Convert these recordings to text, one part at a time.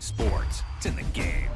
Sports. It's in the game.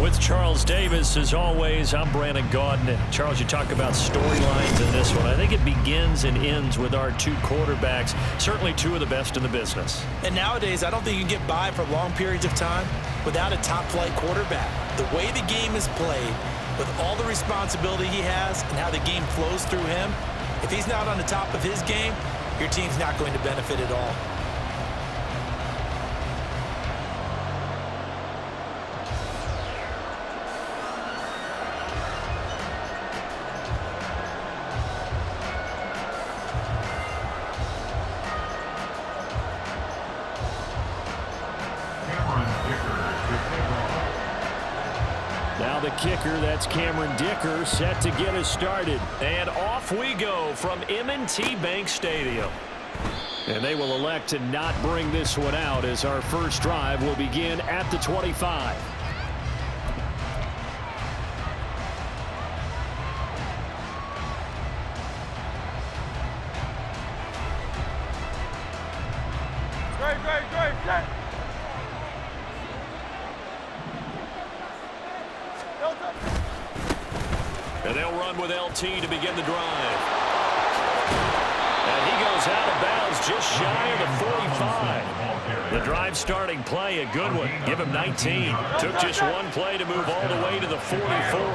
With Charles Davis, as always, I'm Brandon Gaudin. Charles, you talk about storylines in this one. I think it begins and ends with our two quarterbacks, certainly two of the best in the business. And nowadays, I don't think you can get by for long periods of time without a top-flight quarterback. The way the game is played, with all the responsibility he has and how the game flows through him, if he's not on the top of his game, your team's not going to benefit at all. Now the kicker, that's Cameron Dicker, set to get us started. And off we go from M&T Bank Stadium. And they will elect to not bring this one out as our first drive will begin at the 25. Great. And they'll run with LT to begin the drive. And he goes out of bounds just shy of the 45. The drive starting play, a good one. Give him 19. Took just one play to move all the way to the 44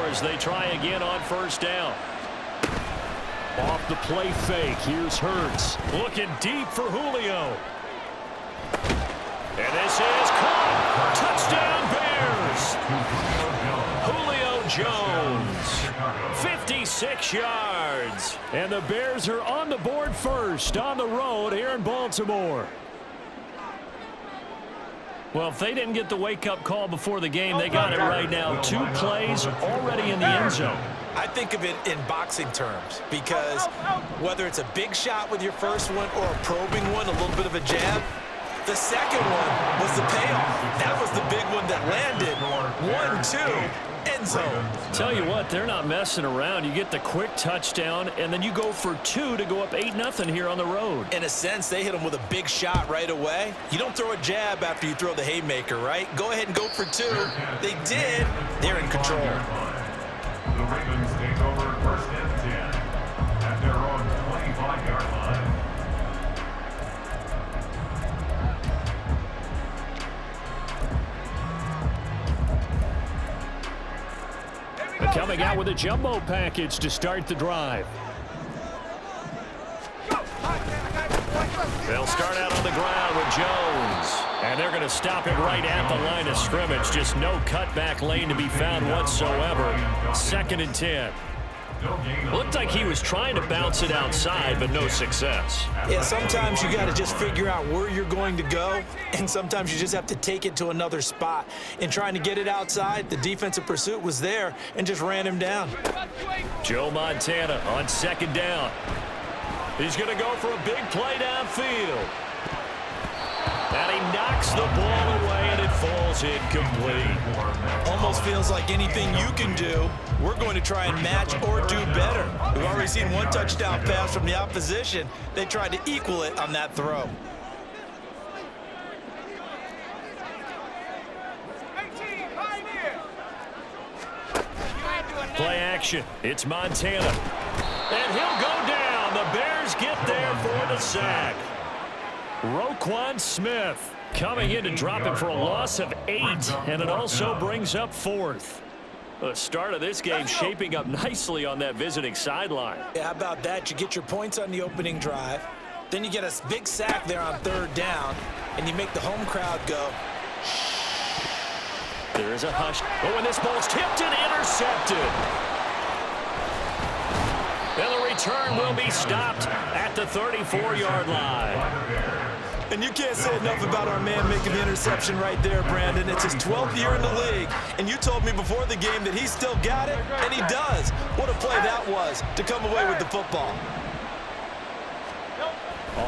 as they try again on first down. Off the play fake, here's Hurts. Looking deep for Julio. And this is caught. Touchdown Bears. Julio Jones, 56 yards. And the Bears are on the board first on the road here in Baltimore. Well, if they didn't get the wake-up call before the game, they got it right now. 2 plays already in the end zone. I think of it in boxing terms because whether it's a big shot with your first one or a probing one, a little bit of a jab, the second one was the payoff. That was the big one that landed. 1-2, end zone. Tell you what, they're not messing around. You get the quick touchdown, and then you go for 2 to go up 8-0 here on the road. In a sense, they hit him with a big shot right away. You don't throw a jab after you throw the haymaker, right? Go ahead and go for 2. They did. They're in control. The Ravens take over first and 10 at their own 25-yard line. Coming out with a jumbo package to start the drive. They'll start out on the ground with Jones. And they're going to stop it right at the line of scrimmage. Just no cutback lane to be found whatsoever. 2nd and 10. Looked like he was trying to bounce it outside, but no success. Yeah, sometimes you got to just figure out where you're going to go, and sometimes you just have to take it to another spot. In trying to get it outside, the defensive pursuit was there and just ran him down. Joe Montana on 2nd down. He's going to go for a big play downfield. And he knocks the ball away, and it falls incomplete. Almost feels like anything you can do, we're going to try and match or do better. We've already seen one touchdown pass from the opposition. They tried to equal it on that throw. Play action. It's Montana. And he'll go down. The Bears get there for the sack. Roquan Smith coming in to drop it for a loss of 8, and it also brings up 4th. The start of this game shaping up nicely on that visiting sideline. Yeah, how about that? You get your points on the opening drive, then you get a big sack there on 3rd down, and you make the home crowd go, shh. There is a hush. Oh, and this ball's tipped and intercepted. And the return will be stopped at the 34-yard line. And you can't say enough about our man making the interception right there, Brandon. It's his 12th year in the league, and you told me before the game that he still got it, and he does. What a play that was to come away with the football.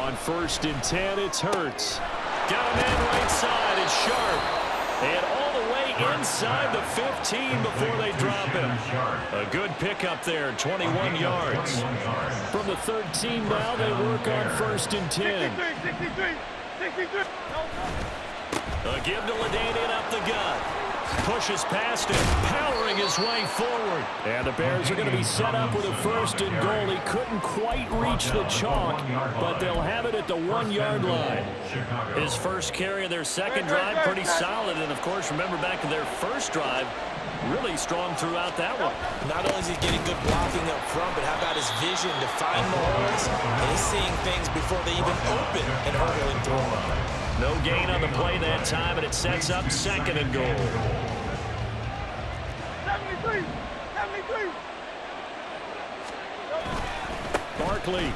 On 1st and 10, it's Hurts. Got a man right side. It's Sharp. And all the way inside the 15 before they drop him. A good pickup there, 21 yards. From the 13 now, they work on 1st and 10. A give to LaDainian up the gut. Pushes past him, powering his way forward. And the Bears are going to be set up with a 1st and goal. He couldn't quite reach the chalk, but they'll have it at the 1-yard line. His first carry of their second drive, pretty solid. And, of course, remember back to their first drive, really strong throughout that one. Not only is he getting good blocking up front, but how about his vision to find the holes? And he's seeing things before they even open and hurdling through them. No gain on the play that time, and it sets up 2nd and goal. 73. Barkley.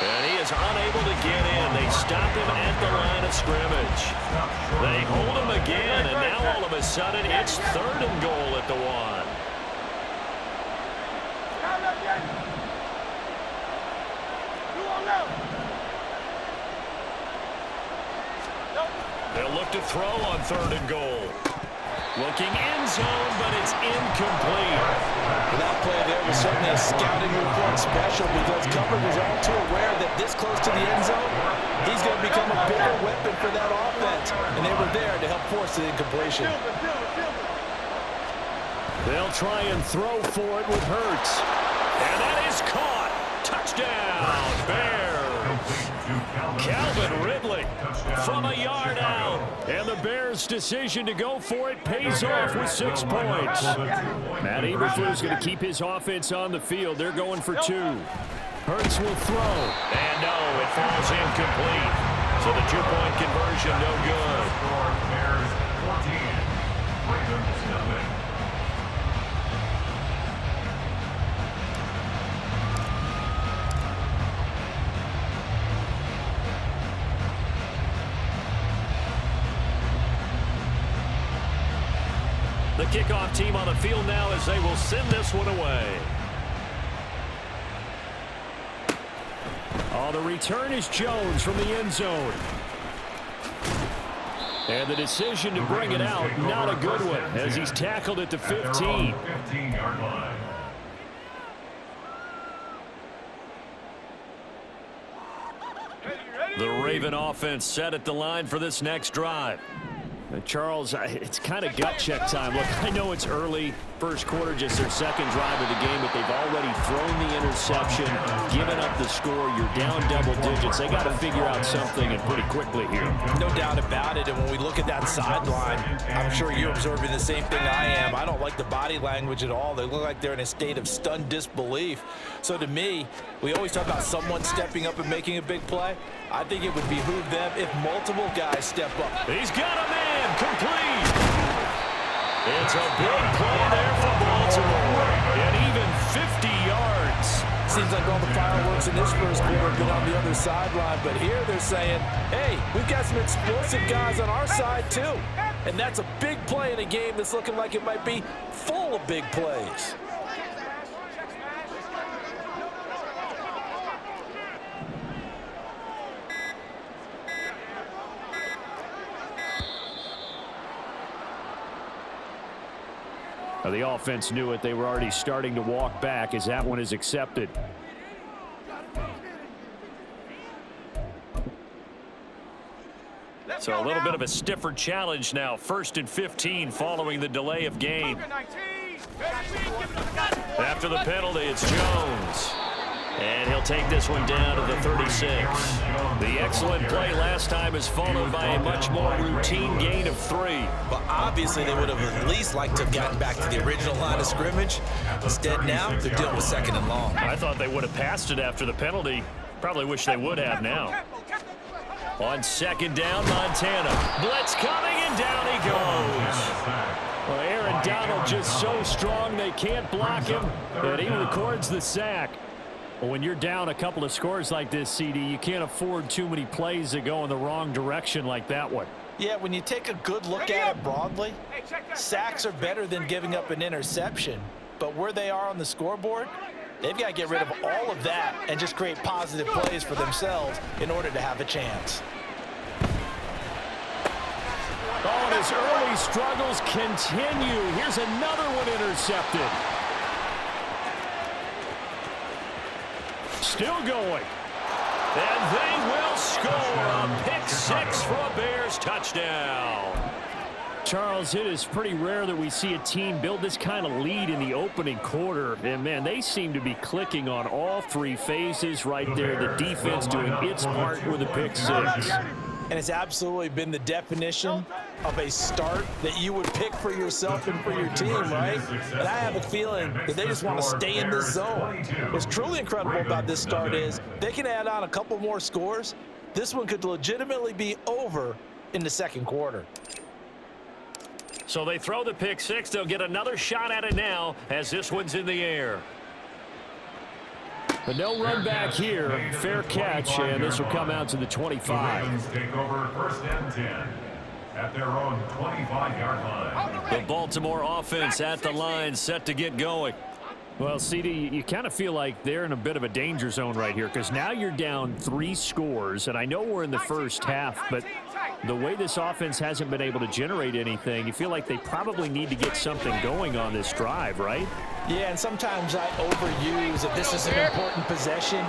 And he is unable to get in. They stop him at the line of scrimmage. They hold him again, and now all of a sudden it's 3rd and goal at the 1. They'll look to throw on 3rd and goal. Looking end zone, but it's incomplete. That play there was certainly a scouting report special because coverage was all too aware that this close to the end zone, he's going to become a bigger weapon for that offense. And they were there to help force the incompletion. They'll try and throw for it with Hurts. And that is caught. Touchdown, Bears. Calvin Ridley from a yard out. And the Bears' decision to go for it pays off with 6 points. Matt Eberflus going to keep his offense on the field. They're going for 2. Hurts will throw. And no, it falls incomplete. So the 2-point conversion no good. Bears 14. Ravens nothing. The kickoff team on the field now as they will send this one away. Oh, the return is Jones from the end zone. And the decision to bring it out, not a good one, as he's tackled at the 15. 15-yard line. The Raven offense set at the line for this next drive. Charles, it's kind of gut check time. Look, I know it's early, first quarter, just their second drive of the game, but they've already thrown the interception, given up the score. You're down double digits. They got to figure out something, and pretty quickly here. No doubt about it, and when we look at that sideline, I'm sure you're observing the same thing I am. I don't like the body language at all. They look like they're in a state of stunned disbelief. So to me, we always talk about someone stepping up and making a big play. I think it would behoove them if multiple guys step up. He's got a man. Complete. It's a big play there for Baltimore. And even 50 yards. Seems like all the fireworks in this first quarter have been on the other sideline. But here they're saying, hey, we've got some explosive guys on our side too. And that's a big play in a game that's looking like it might be full of big plays. The offense knew it. They were already starting to walk back as that one is accepted. So a little bit of a stiffer challenge now. 1st and 15 following the delay of game. After the penalty, it's Jones. And he'll take this one down to the 36. The excellent play last time is followed by a much more routine gain of 3. Well, obviously they would have at least liked to have gotten back to the original line of scrimmage. Instead now, they're dealing with 2nd and long. I thought they would have passed it after the penalty. Probably wish they would have now. On 2nd down, Montana. Blitz coming, and down he goes. Well, Aaron Donald just so strong they can't block him, and he records the sack. Well, when you're down a couple of scores like this, CD, you can't afford too many plays that go in the wrong direction like that one. Yeah, when you take a good look at it broadly, sacks are better than giving up an interception. But where they are on the scoreboard, they've got to get rid of all of that and just create positive plays for themselves in order to have a chance. Oh, and his early struggles continue. Here's another one intercepted. Still going. And they will score a pick 6 for a Bears touchdown. Charles, it is pretty rare that we see a team build this kind of lead in the opening quarter. And, man, they seem to be clicking on all three phases right there. The defense doing its part with a pick six. And it's absolutely been the definition of a start that you would pick for yourself and for your team, right? And I have a feeling that they just want to stay in this zone. What's truly incredible about this start is they can add on a couple more scores. This one could legitimately be over in the second quarter. So they throw the pick six. They'll get another shot at it now as this one's in the air. But no run back here. Fair catch, and this will come out to the 25. The Ravens take over 1st and 10 at their own 25-yard line. The Baltimore offense at the line, set to get going. Well, CD, you kind of feel like they're in a bit of a danger zone right here because now you're down 3 scores, and I know we're in the first half, but the way this offense hasn't been able to generate anything, you feel like they probably need to get something going on this drive, right? Yeah, and sometimes I overuse if this is an important possession.